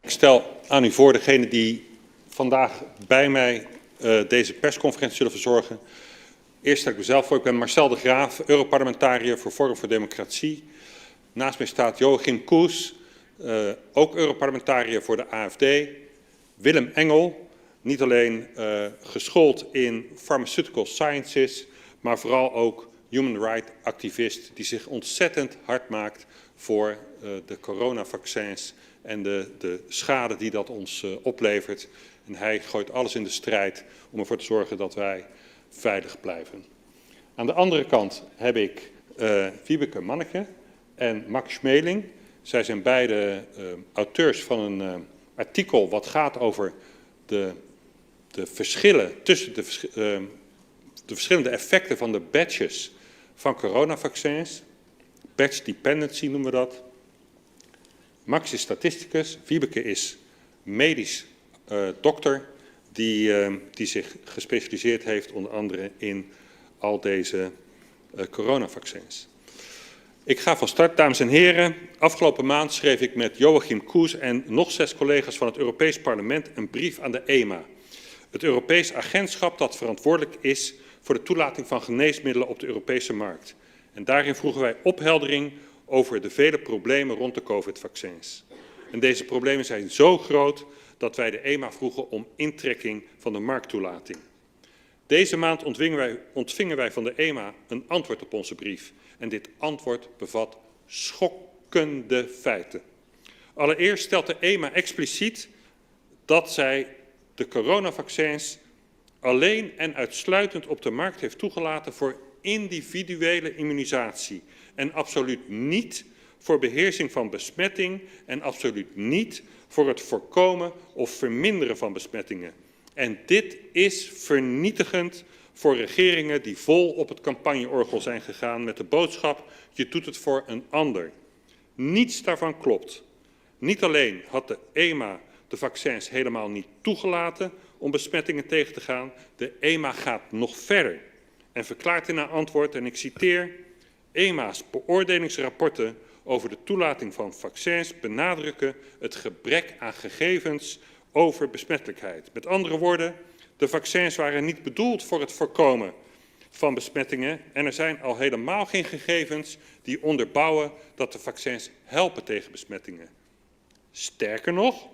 Ik stel aan u voor, degene die vandaag bij mij deze persconferentie zullen verzorgen. Eerst stel ik mezelf voor. Ik ben Marcel de Graaf, Europarlementariër voor Forum voor Democratie. Naast mij staat Joachim Koes, ook Europarlementariër voor de AFD. Willem Engel, niet alleen geschoold in pharmaceutical sciences, maar vooral ook human rights activist die zich ontzettend hard maakt voor de coronavaccins en de schade die dat ons oplevert. En hij gooit alles in de strijd om ervoor te zorgen dat wij veilig blijven. Aan de andere kant heb ik Wiebeke Manneke en Max Schmeling. Zij zijn beide auteurs van een artikel wat gaat over de verschillen tussen de verschillende effecten van de batches van coronavaccins. Batch dependency noemen we dat. Max is statisticus, Wiebeke is medisch dokter die zich gespecialiseerd heeft onder andere in al deze coronavaccins. Ik ga van start, dames en heren. Afgelopen maand schreef ik met Joachim Koes en nog 6 collega's van het Europese Parlement een brief aan de EMA. Het Europees agentschap dat verantwoordelijk is voor de toelating van geneesmiddelen op de Europese markt. En daarin vroegen wij opheldering over de vele problemen rond de COVID-vaccins. En deze problemen zijn zo groot dat wij de EMA vroegen om intrekking van de markttoelating. Deze maand ontvingen wij van de EMA een antwoord op onze brief. En dit antwoord bevat schokkende feiten. Allereerst stelt de EMA expliciet dat zij de coronavaccins alleen en uitsluitend op de markt heeft toegelaten voor individuele immunisatie. En absoluut niet voor beheersing van besmetting en absoluut niet voor het voorkomen of verminderen van besmettingen. En dit is vernietigend voor regeringen die vol op het campagneorgel zijn gegaan met de boodschap: je doet het voor een ander. Niets daarvan klopt. Niet alleen had de EMA de vaccins helemaal niet toegelaten om besmettingen tegen te gaan, de EMA gaat nog verder en verklaart in haar antwoord, en ik citeer: EMA's beoordelingsrapporten over de toelating van vaccins benadrukken het gebrek aan gegevens over besmettelijkheid. Met andere woorden, de vaccins waren niet bedoeld voor het voorkomen van besmettingen en er zijn al helemaal geen gegevens die onderbouwen dat de vaccins helpen tegen besmettingen. Sterker nog,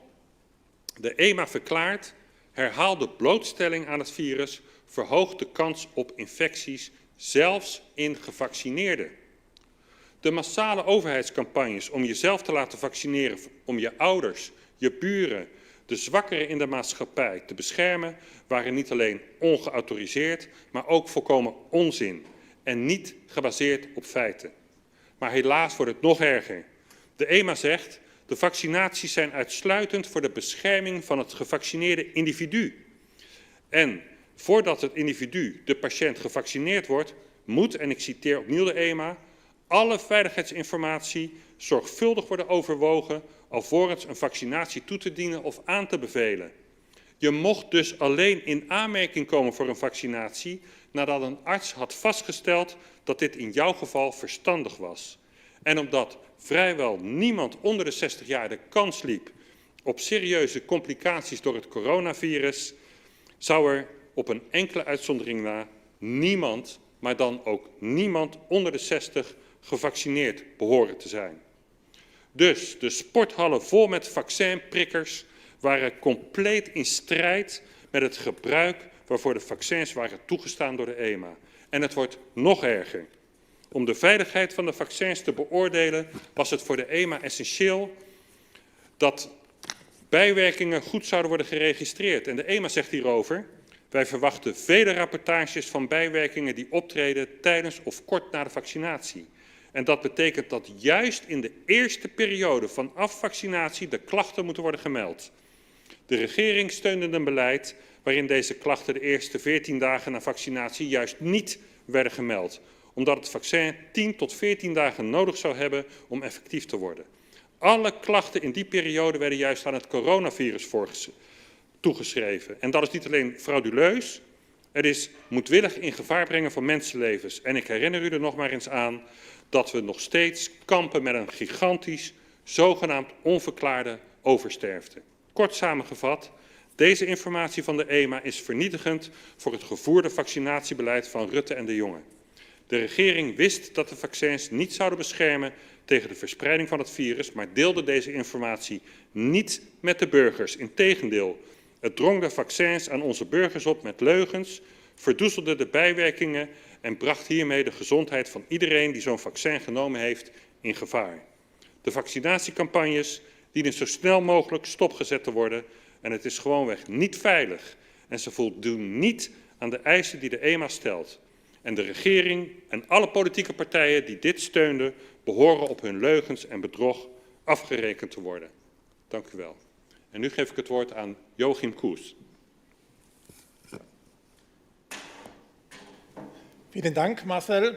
de EMA verklaart: herhaalde blootstelling aan het virus verhoogt de kans op infecties, zelfs in gevaccineerden. De massale overheidscampagnes om jezelf te laten vaccineren, om je ouders, je buren, de zwakkeren in de maatschappij te beschermen, waren niet alleen ongeautoriseerd, maar ook volkomen onzin en niet gebaseerd op feiten. Maar helaas wordt het nog erger. De EMA zegt: de vaccinaties zijn uitsluitend voor de bescherming van het gevaccineerde individu. En voordat het individu, de patiënt, gevaccineerd wordt, moet, en ik citeer opnieuw de EMA, alle veiligheidsinformatie zorgvuldig worden overwogen alvorens een vaccinatie toe te dienen of aan te bevelen. Je mocht dus alleen in aanmerking komen voor een vaccinatie nadat een arts had vastgesteld dat dit in jouw geval verstandig was. En omdat vrijwel niemand onder de 60 jaar de kans liep op serieuze complicaties door het coronavirus, zou er op een enkele uitzondering na niemand, maar dan ook niemand onder de 60 gevaccineerd behoren te zijn. Dus de sporthallen vol met vaccinprikkers waren compleet in strijd met het gebruik waarvoor de vaccins waren toegestaan door de EMA. En het wordt nog erger. Om de veiligheid van de vaccins te beoordelen was het voor de EMA essentieel dat bijwerkingen goed zouden worden geregistreerd. En de EMA zegt hierover: wij verwachten vele rapportages van bijwerkingen die optreden tijdens of kort na de vaccinatie. En dat betekent dat juist in de eerste periode vanaf vaccinatie de klachten moeten worden gemeld. De regering steunde een beleid waarin deze klachten de eerste 14 dagen na vaccinatie juist niet werden gemeld, omdat het vaccin 10 tot 14 dagen nodig zou hebben om effectief te worden. Alle klachten in die periode werden juist aan het coronavirus toegeschreven. En dat is niet alleen frauduleus, het is moedwillig in gevaar brengen van mensenlevens. En ik herinner u er nog maar eens aan dat we nog steeds kampen met een gigantisch, zogenaamd onverklaarde oversterfte. Kort samengevat, deze informatie van de EMA is vernietigend voor het gevoerde vaccinatiebeleid van Rutte en de Jonge. De regering wist dat de vaccins niet zouden beschermen tegen de verspreiding van het virus, maar deelde deze informatie niet met de burgers. Integendeel, het drong de vaccins aan onze burgers op met leugens, verdoezelde de bijwerkingen en bracht hiermee de gezondheid van iedereen die zo'n vaccin genomen heeft in gevaar. De vaccinatiecampagnes dienen zo snel mogelijk stopgezet te worden en het is gewoonweg niet veilig en ze voldoen niet aan de eisen die de EMA stelt. En de regering en alle politieke partijen die dit steunden behoren op hun leugens en bedrog afgerekend te worden. Dank u wel. En nu geef ik het woord aan Joachim Koes. Vielen Dank, Marcel.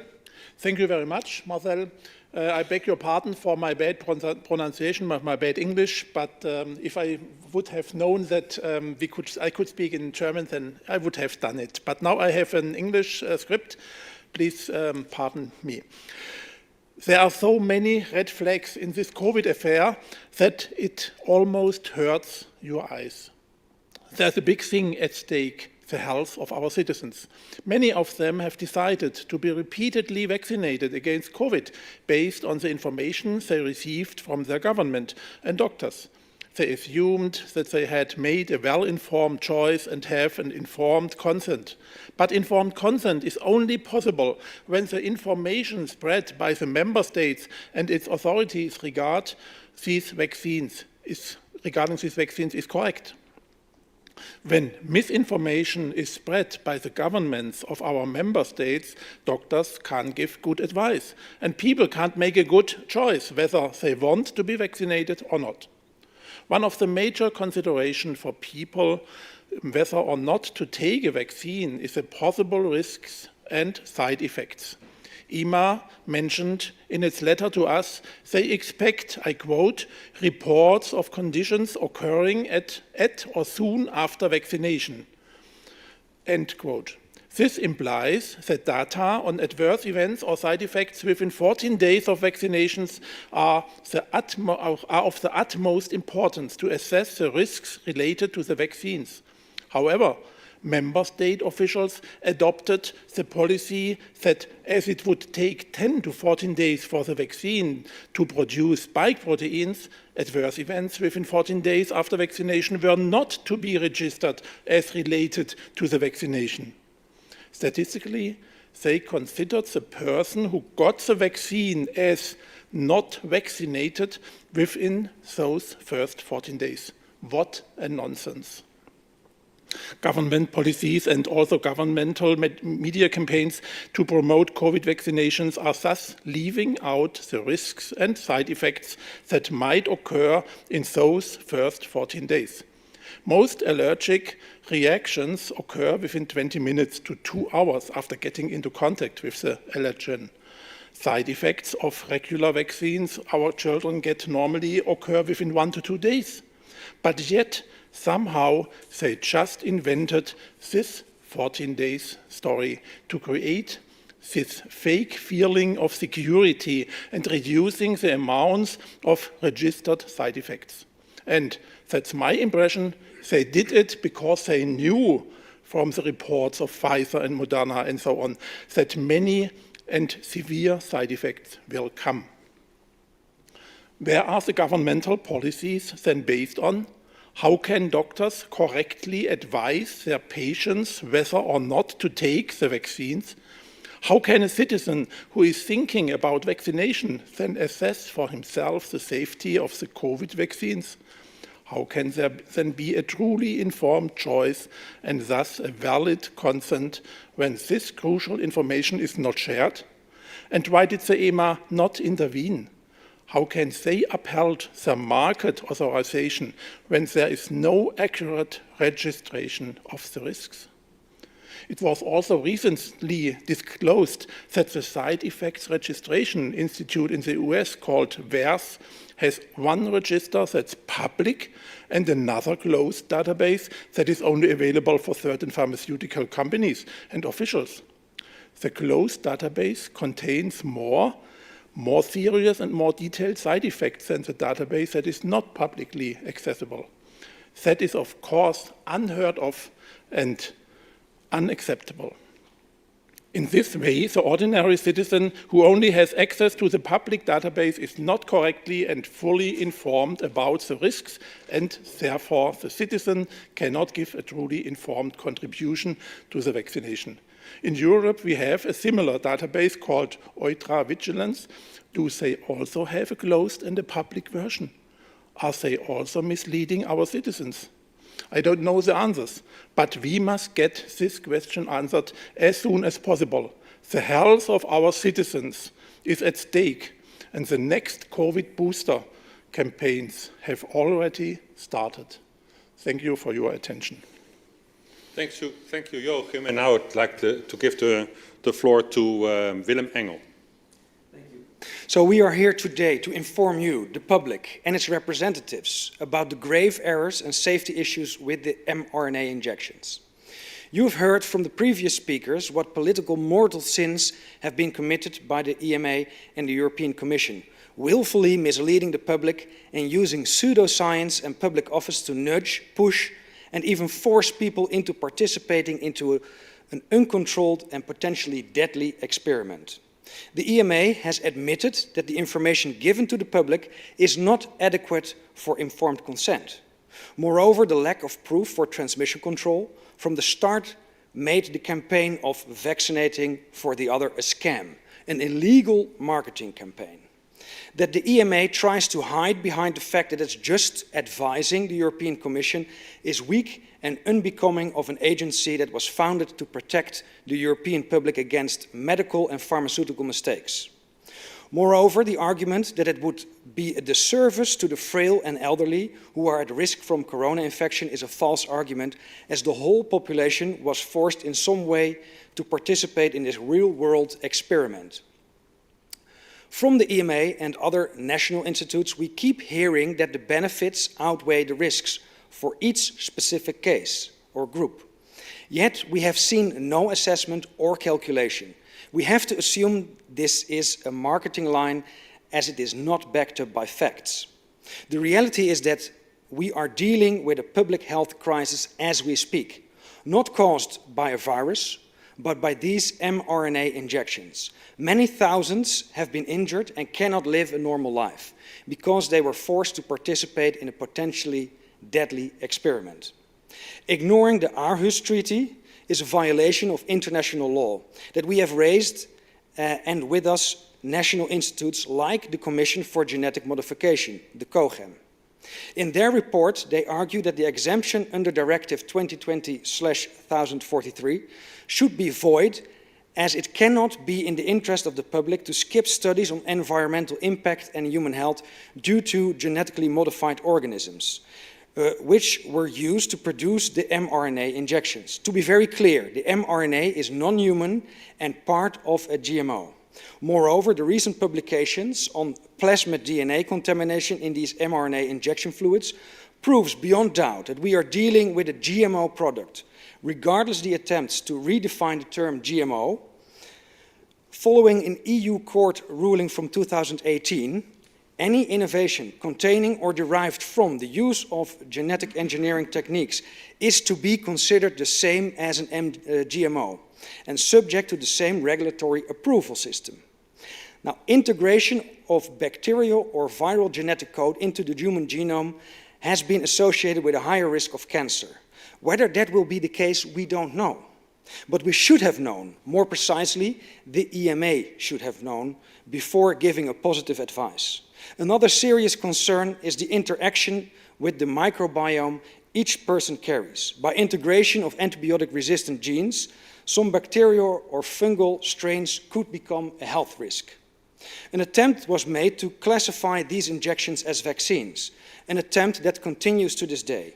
Thank you very much, Marcel. I beg your pardon for my bad pronunciation, my bad English, but if I would have known that I could speak in German, then I would have done it. But now I have an English script. Please pardon me. There are so many red flags in this COVID affair that it almost hurts your eyes. There's a big thing at stake. The health of our citizens. Many of them have decided to be repeatedly vaccinated against COVID based on the information they received from their government and doctors. They assumed that they had made a well-informed choice and have an informed consent. But informed consent is only possible when the information spread by the member states and its authorities regarding these vaccines is correct. When misinformation is spread by the governments of our member states, doctors can't give good advice, and people can't make a good choice whether they want to be vaccinated or not. One of the major considerations for people whether or not to take a vaccine is the possible risks and side effects. EMA mentioned in its letter to us, they expect, I quote, reports of conditions occurring at or soon after vaccination, end quote. This implies that data on adverse events or side effects within 14 days of vaccinations are of the utmost importance to assess the risks related to the vaccines. However, member state officials adopted the policy that as it would take 10 to 14 days for the vaccine to produce spike proteins, adverse events within 14 days after vaccination were not to be registered as related to the vaccination. Statistically, they considered the person who got the vaccine as not vaccinated within those first 14 days. What a nonsense. Government policies and also governmental media campaigns to promote COVID vaccinations are thus leaving out the risks and side effects that might occur in those first 14 days. Most allergic reactions occur within 20 minutes to 2 hours after getting into contact with the allergen. Side effects of regular vaccines our children get normally occur within 1 to 2 days. But yet, somehow, they just invented this 14 days story to create this fake feeling of security and reducing the amounts of registered side effects. And that's my impression. They did it because they knew from the reports of Pfizer and Moderna and so on that many and severe side effects will come. Where are the governmental policies then based on? How can doctors correctly advise their patients whether or not to take the vaccines? How can a citizen who is thinking about vaccination then assess for himself the safety of the COVID vaccines? How can there then be a truly informed choice and thus a valid consent when this crucial information is not shared? And why did the EMA not intervene? How can they uphold their market authorization when there is no accurate registration of the risks? It was also recently disclosed that the Side Effects Registration Institute in the US called VAERS has one register that's public and another closed database that is only available for certain pharmaceutical companies and officials. The closed database contains more, more serious and more detailed side effects than the database that is not publicly accessible. That is, of course, unheard of and unacceptable. In this way, the ordinary citizen who only has access to the public database is not correctly and fully informed about the risks, and therefore the citizen cannot give a truly informed contribution to the vaccination. In Europe, we have a similar database called Eutra Vigilance. Do they also have a closed and a public version? Are they also misleading our citizens? I don't know the answers, but we must get this question answered as soon as possible. The health of our citizens is at stake, and the next COVID booster campaigns have already started. Thank you for your attention. Thank you, Joachim. And now I'd like to give the floor to Willem Engel. So we are here today to inform you, the public and its representatives, about the grave errors and safety issues with the mRNA injections. You have heard from the previous speakers what political mortal sins have been committed by the EMA and the European Commission, willfully misleading the public and using pseudoscience and public office to nudge, push, and even force people into participating into an uncontrolled and potentially deadly experiment. The EMA has admitted that the information given to the public is not adequate for informed consent. Moreover, the lack of proof for transmission control from the start made the campaign of vaccinating for the other a scam, an illegal marketing campaign. That the EMA tries to hide behind the fact that it's just advising the European Commission is weak and unbecoming of an agency that was founded to protect the European public against medical and pharmaceutical mistakes. Moreover, the argument that it would be a disservice to the frail and elderly who are at risk from corona infection is a false argument, as the whole population was forced in some way to participate in this real-world experiment. From the EMA and other national institutes, we keep hearing that the benefits outweigh the risks for each specific case or group. Yet we have seen no assessment or calculation. We have to assume this is a marketing line as it is not backed up by facts. The reality is that we are dealing with a public health crisis as we speak, not caused by a virus, but by these mRNA injections. Many thousands have been injured and cannot live a normal life because they were forced to participate in a potentially deadly experiment. Ignoring the Aarhus Treaty is a violation of international law that we have raised and with us national institutes like the Commission for Genetic Modification, the COGEM. In their report, they argue that the exemption under Directive 2020/1043 should be void, as it cannot be in the interest of the public to skip studies on environmental impact and human health due to genetically modified organisms, which were used to produce the mRNA injections. To be very clear, the mRNA is non-human and part of a GMO. Moreover, the recent publications on plasmid DNA contamination in these mRNA injection fluids proves beyond doubt that we are dealing with a GMO product. Regardless of the attempts to redefine the term GMO, following an EU court ruling from 2018, any innovation containing or derived from the use of genetic engineering techniques is to be considered the same as an GMO and subject to the same regulatory approval system. Now, integration of bacterial or viral genetic code into the human genome has been associated with a higher risk of cancer. Whether that will be the case, we don't know. But we should have known, more precisely, the EMA should have known before giving a positive advice. Another serious concern is the interaction with the microbiome each person carries. By integration of antibiotic-resistant genes, some bacterial or fungal strains could become a health risk. An attempt was made to classify these injections as vaccines, an attempt that continues to this day.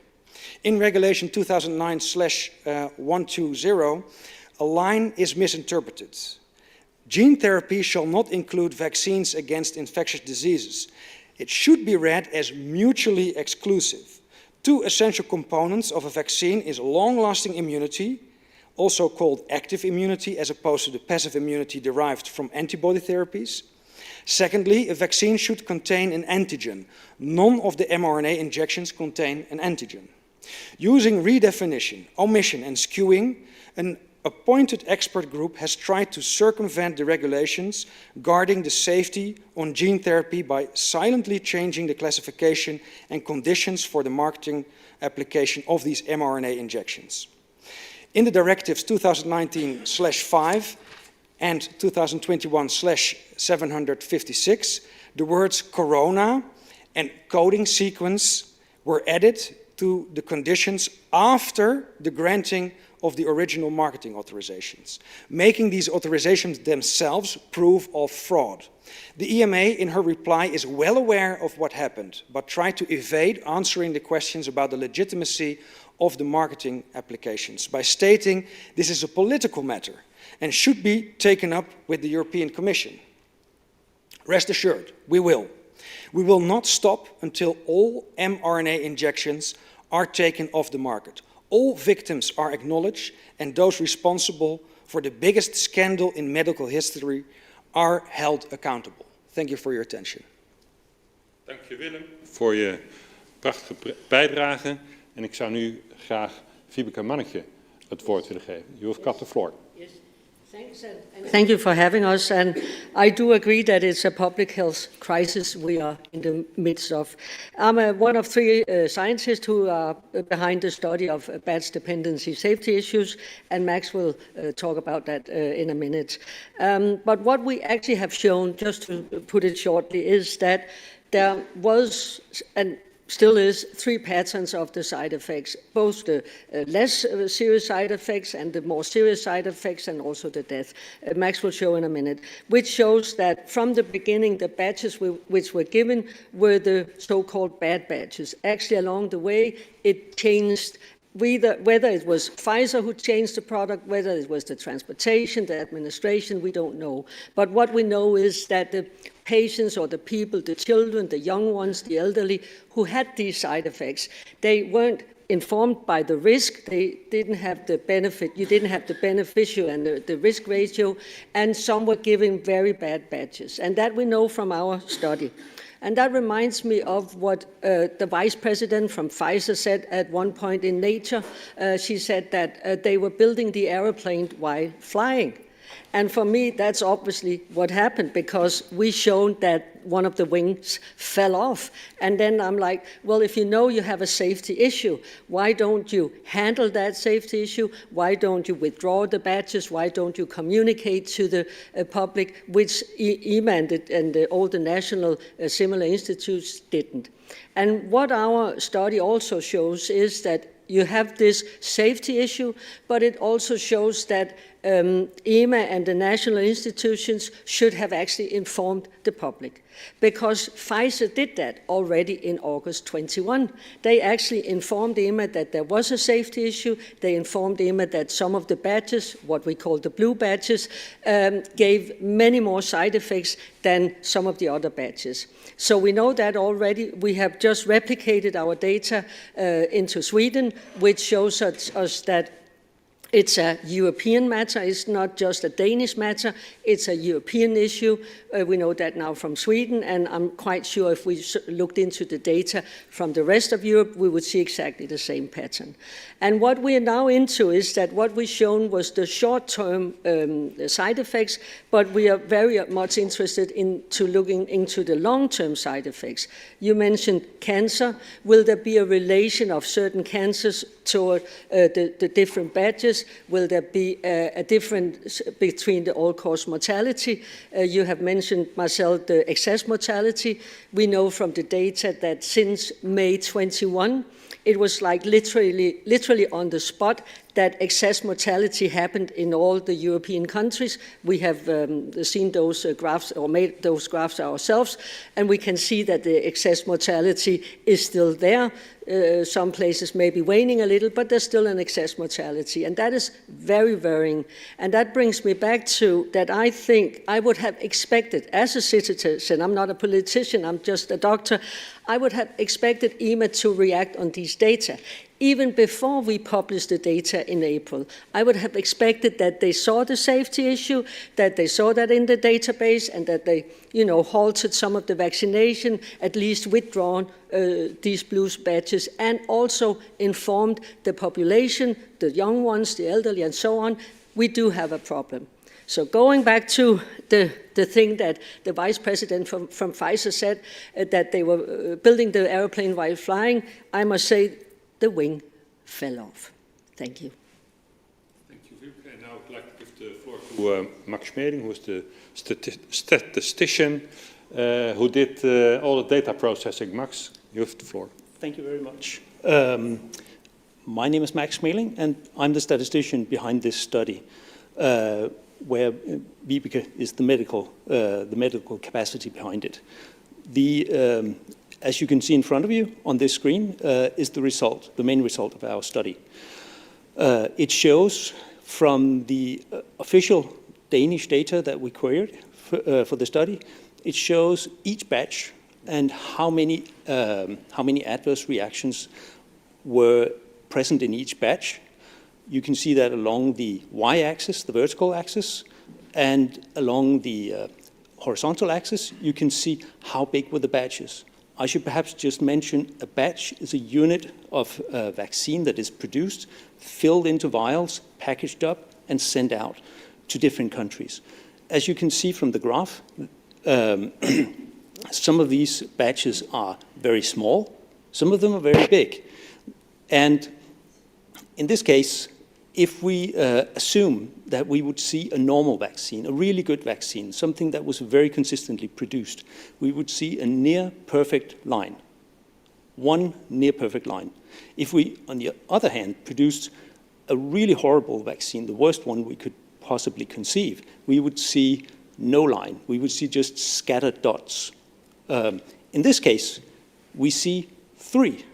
In Regulation 2009/120, a line is misinterpreted. Gene therapy shall not include vaccines against infectious diseases. It should be read as mutually exclusive. Two essential components of a vaccine is long-lasting immunity, also called active immunity, as opposed to the passive immunity derived from antibody therapies, Secondly, a vaccine should contain an antigen. None of the mRNA injections contain an antigen. Using redefinition, omission and skewing, an appointed expert group has tried to circumvent the regulations guarding the safety on gene therapy by silently changing the classification and conditions for the marketing application of these mRNA injections. In the directives 2019/5 and 2021/756, the words corona and coding sequence were added to the conditions after the granting of the original marketing authorizations, making these authorizations themselves proof of fraud. The EMA, in her reply, is well aware of what happened, but tried to evade answering the questions about the legitimacy of the marketing applications by stating this is a political matter and should be taken up with the European Commission. Rest assured, we will. We will not stop until all mRNA injections are taken off the market. All victims are acknowledged and those responsible for the biggest scandal in medical history are held accountable. Thank you for your attention. Dank je Willem voor je prachtige bijdrage. En ik zou nu graag Vibeke Manneke het woord willen geven. You have got the floor. Yes. Thanks, and thank you for having us. And I do agree that it's a public health crisis we are in the midst of. I'm one of three scientists who are behind the study of batch dependency safety issues, and Max will talk about that in a minute. But what we actually have shown, just to put it shortly, is that there was and still is three patterns of the side effects, both the less serious side effects and the more serious side effects, and also the death. Max will show in a minute, which shows that from the beginning, the batches which were given were the so-called bad batches. Actually, along the way, it changed whether it was Pfizer who changed the product, whether it was the transportation, the administration, we don't know. But what we know is that the patients or the people, the children, the young ones, the elderly, who had these side effects, they weren't informed by the risk, they didn't have the benefit, you didn't have the beneficial and the risk ratio, and some were given very bad batches. And that we know from our study. And that reminds me of what the vice president from Pfizer said at one point in Nature. She said that they were building the airplane while flying. And for me, that's obviously what happened, because we shown that one of the wings fell off. And then I'm like, well, if you know you have a safety issue, why don't you handle that safety issue? Why don't you withdraw the batches? Why don't you communicate to the public, which EMA and all the national similar institutes didn't? And what our study also shows is that you have this safety issue, but it also shows that EMA and the national institutions should have actually informed the public, because Pfizer did that already in August 21. They actually informed EMA that there was a safety issue. They informed EMA that some of the batches, what we call the blue batches, gave many more side effects than some of the other batches. So we know that already. We have just replicated our data into Sweden, which shows us that it's a European matter. It's not just a Danish matter. It's a European issue. We know that now from Sweden, and I'm quite sure if we looked into the data from the rest of Europe, we would see exactly the same pattern. And what we are now into is that what we've shown was the short-term side effects, but we are very much interested into looking into the long-term side effects. You mentioned cancer. Will there be a relation of certain cancers toward the different batches? Will there be a difference between the all-cause mortality? You have mentioned, Marcel, the excess mortality. We know from the data that since May 21, it was like literally on the spot that excess mortality happened in all the European countries. We have seen those graphs, or made those graphs ourselves, and we can see that the excess mortality is still there. Some places may be waning a little, but there's still an excess mortality, and that is very worrying. And that brings me back to that I think I would have expected, as a citizen, I'm not a politician, I'm just a doctor, I would have expected EMA to react on these data. even before we published the data in April. I would have expected that they saw the safety issue, that they saw that in the database, and that they, halted some of the vaccination, at least withdrawn these blue badges, and also informed the population, the young ones, the elderly, and so on. We do have a problem. So going back to the thing that the vice president from Pfizer said, that they were building the airplane while flying, I must say the wing fell off. Thank you. Thank you, Wiebke. And now I'd like to give the floor to Max Schmeling, who is the statistician who did all the data processing. Max, you have the floor. Thank you very much. My name is Max Schmeling, and I'm the statistician behind this study, where Wiebke is the medical capacity behind it. As you can see in front of you on this screen, is the main result of our study. It shows from the official Danish data that we queried for the study, it shows each batch and how many adverse reactions were present in each batch. You can see that along the y-axis, the vertical axis, and along the horizontal axis, you can see how big were the batches. I should perhaps just mention a batch is a unit of vaccine that is produced, filled into vials, packaged up, and sent out to different countries. As you can see from the graph, some of these batches are very small, some of them are very big. And in this case, if we assume that we would see a normal vaccine, a really good vaccine, something that was very consistently produced, we would see a near perfect line, one near perfect line. If we, on the other hand, produced a really horrible vaccine, the worst one we could possibly conceive, we would see no line. We would see just scattered dots. In this case, we see three,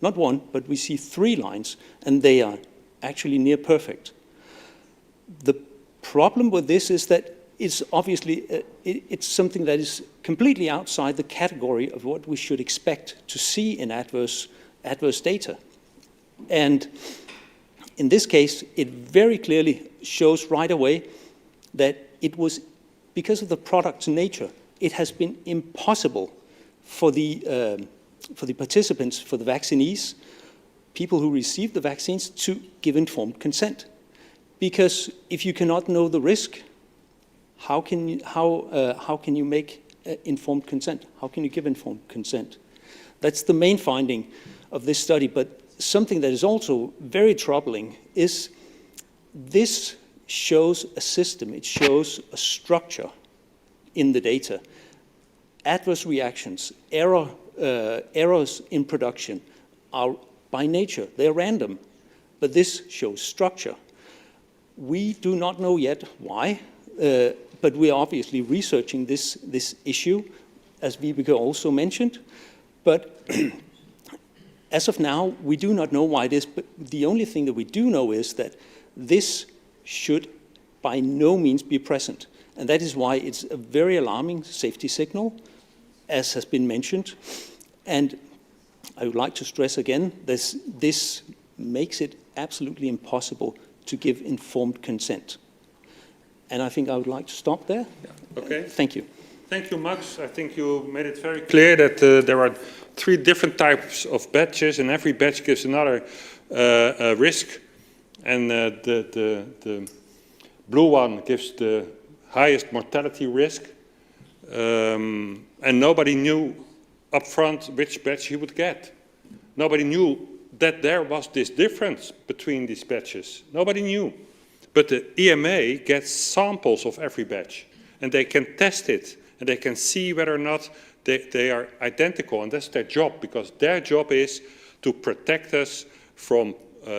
not one, but we see three lines, and they are actually near perfect. The problem with this is that it's obviously, it's something that is completely outside the category of what we should expect to see in adverse data. And in this case, it very clearly shows right away that it was, because of the product's nature, it has been impossible for the participants, for the vaccinees, people who receive the vaccines, to give informed consent. Because if you cannot know the risk, how can you make informed consent? How can you give informed consent? That's the main finding of this study. But something that is also very troubling is this shows a system, it shows a structure in the data. Adverse reactions, errors in production are by nature, they're random, but this shows structure. We do not know yet why, but we are obviously researching this issue, as Wiebke also mentioned. But as of now, we do not know why it is, but the only thing that we do know is that this should by no means be present. And that is why it's a very alarming safety signal, as has been mentioned. And I would like to stress again, this makes it absolutely impossible to give informed consent. And I think I would like to stop there. Yeah. Okay. Thank you. Thank you, Max. I think you made it very clear that there are three different types of batches, and every batch gives another risk. And the blue one gives the highest mortality risk. And nobody knew up front which batch he would get. Nobody knew that there was this difference between these batches. Nobody knew. But the EMA gets samples of every batch, and they can test it, and they can see whether or not they are identical, and that's their job, because their job is to protect us from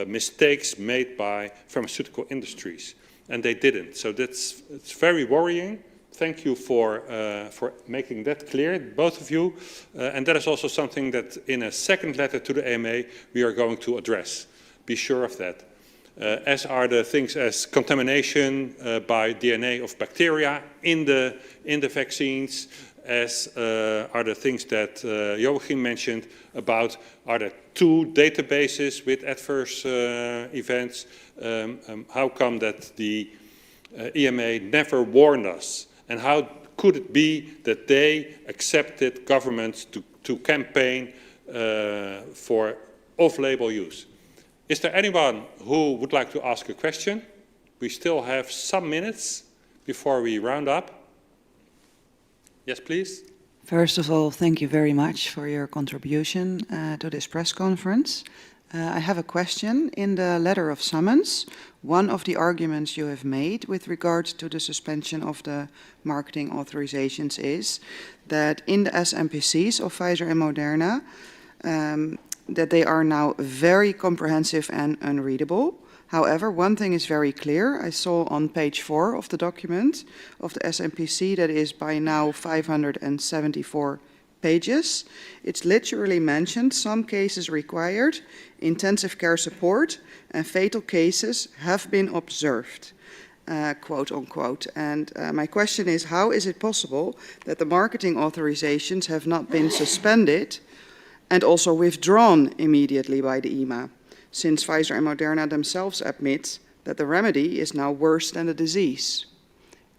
mistakes made by pharmaceutical industries, and they didn't. So it's very worrying. Thank you for making that clear, both of you. And that is also something that in a second letter to the EMA we are going to address. Be sure of that. As are the things as contamination by DNA of bacteria in the vaccines, as are the things that Joachim mentioned about, are there two databases with adverse events? How come that the EMA never warned us? And how could it be that they accepted governments to campaign for off-label use? Is there anyone who would like to ask a question? We still have some minutes before we round up. Yes, please. First of all, thank you very much for your contribution to this press conference. I have a question. In the letter of summons, one of the arguments you have made with regard to the suspension of the marketing authorizations is that in the SMPCs of Pfizer and Moderna, that they are now very comprehensive and unreadable. However, one thing is very clear. I saw on page 4 of the document of the SMPC that is by now 574 pages. It's literally mentioned some cases required intensive care support and fatal cases have been observed, quote unquote. And my question is, how is it possible that the marketing authorizations have not been suspended and also withdrawn immediately by the EMA, since Pfizer and Moderna themselves admit that the remedy is now worse than the disease?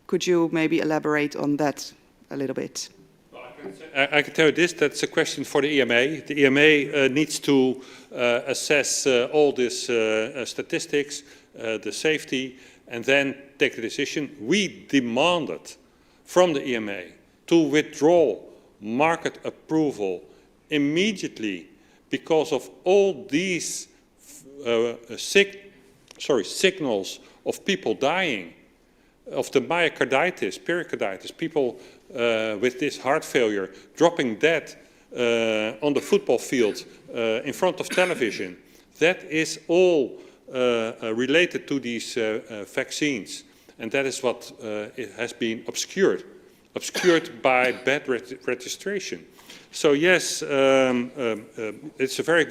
Could you maybe elaborate on that a little bit? Well, I can tell you this, that's a question for the EMA. The EMA needs to assess all these statistics, the safety, and then take the decision. We demanded from the EMA to withdraw market approval immediately because of all these signals of people dying, of the myocarditis, pericarditis, people with this heart failure dropping dead on the football field in front of television. That is all related to these vaccines, and that is what it has been obscured by bad registration. So yes, it's a very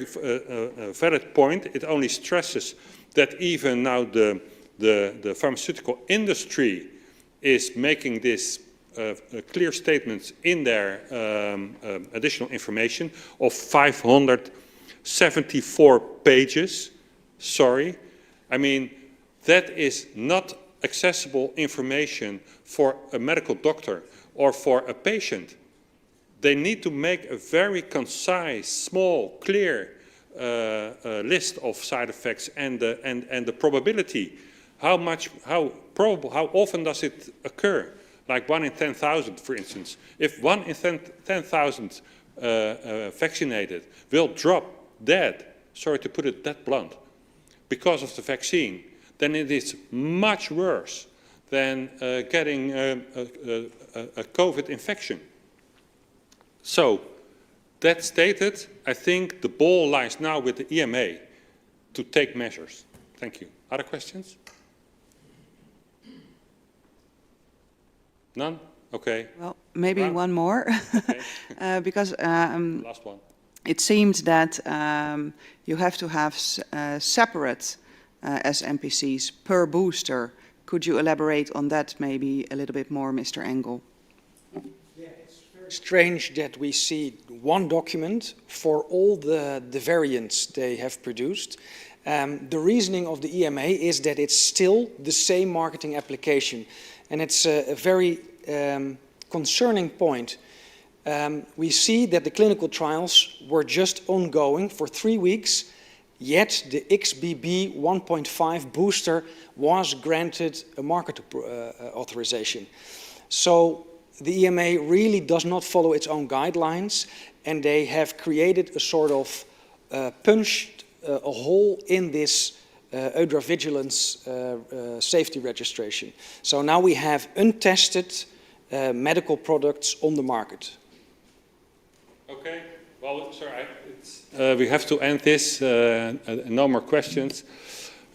valid point. It only stresses that even now the pharmaceutical industry is making this clear statements in their additional information of 574 pages. Sorry. I mean, that is not accessible information for a medical doctor or for a patient. They need to make a very concise, small, clear list of side effects and the probability. How often does it occur? Like 1 in 10,000, for instance. If 1 in 10,000 vaccinated will drop dead, sorry to put it that blunt, because of the vaccine, then it is much worse than getting a COVID infection. So, that stated, I think the ball lies now with the EMA to take measures. Thank you. Other questions? None? Okay. Well, maybe one more, Okay. because Last one. it seems that you have to have separate SMPCs per booster. Could you elaborate on that maybe a little bit more, Mr. Engel? Yeah, it's very strange that we see one document for all the variants they have produced. The reasoning of the EMA is that it's still the same marketing application. And it's a very concerning point. We see that the clinical trials were just ongoing for 3 weeks, yet the XBB 1.5 booster was granted a market authorization. So the EMA really does not follow its own guidelines, and they have created a sort of punched a hole in this hypervigilance safety registration. So now we have untested medical products on the market. Okay. Well, sorry, we have to end this. No more questions.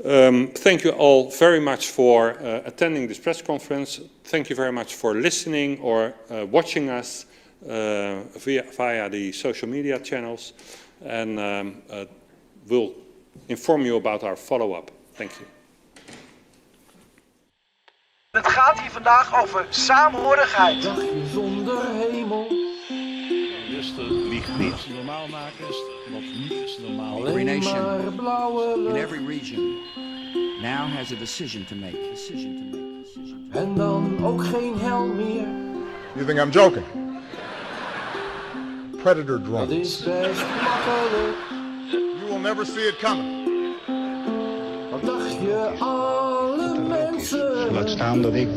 Thank you all very much for attending this press conference. Thank you very much for listening or watching us via the social media channels. And we'll inform you about our follow-up. Thank you. Het gaat hier vandaag over saamhorigheid. Dagje zonder hemel. Rusten liegt niet. Wat normaal maken is wat niet is normaal. Every nation maar blauwe lucht. in every region now has a decision to make. En dan ook geen hel meer. You think I'm joking? Predator Dat drones. is best makkelijk. You will never see it coming. Wat dacht je alle mensen? Laat staan dat ik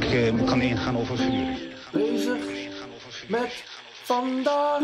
kan ingaan over vuur. Bezig met vandaag.